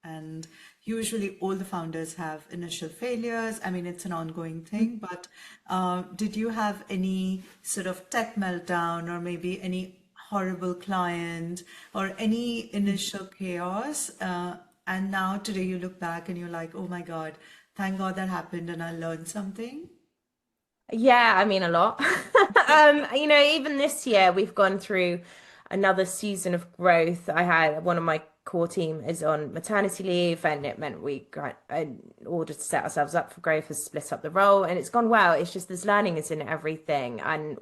And usually all the founders have initial failures. I mean, it's an ongoing thing, but did you have any sort of tech meltdown or maybe any horrible client or any initial chaos? And now today you look back and you're like, oh my God, thank God that happened and I learned something. Yeah, I mean a lot. Even this year we've gone through another season of growth. I had one of my core team is on maternity leave, and it meant we got in order to set ourselves up for growth, has split up the role, and it's gone well. It's just there's learning is in everything, and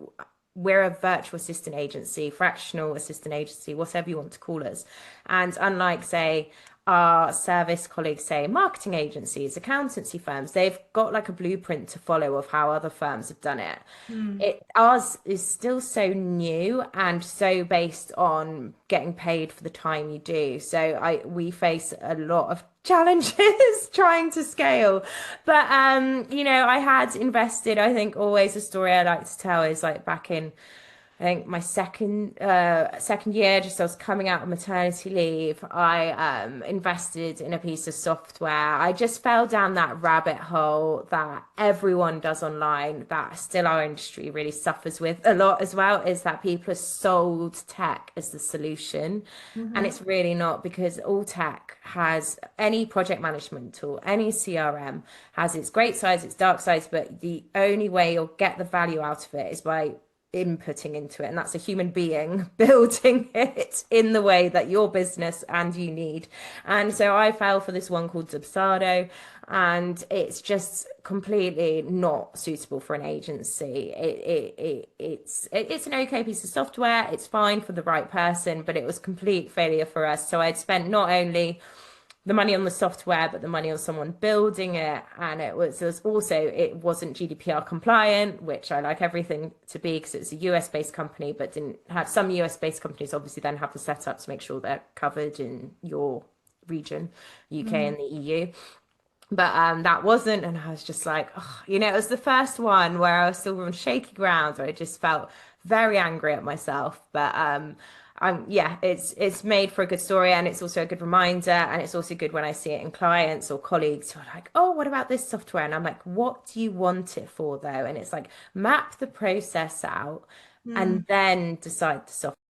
we're a virtual assistant agency, fractional assistant agency, whatever you want to call us. And unlike, say, our service colleagues, say marketing agencies, accountancy firms, they've got like a blueprint to follow of how other firms have done it. Ours is still so new and so based on getting paid for the time you do. So we face a lot of challenges trying to scale. But I had invested, I think always a story I like to tell is like back in I think my second year, just I was coming out of maternity leave, I invested in a piece of software. I just fell down that rabbit hole that everyone does online, that still our industry really suffers with a lot as well, is that people are sold tech as the solution. And it's really not, because all tech has any project management tool, any CRM has its great sides, its dark sides, but the only way you'll get the value out of it is by inputting into it, and that's a human being building it in the way that your business and you need. And so I fell for this one called Zubsado, and it's just completely not suitable for an agency. It's an okay piece of software, it's fine for the right person, but it was complete failure for us. So I'd spent not only the money on the software, but the money on someone building it. And it wasn't GDPR compliant, which I like everything to be because it's a US based company, but didn't have some US based companies obviously then have the setup to make sure they're covered in your region, UK and the EU. But that wasn't, and I was just like, oh, it was the first one where I was still on shaky ground, where I just felt very angry at myself. But yeah, it's made for a good story, and it's also a good reminder, and it's also good when I see it in clients or colleagues who are like, oh, what about this software? And I'm like, what do you want it for though? And it's like, map the process out and then decide the software.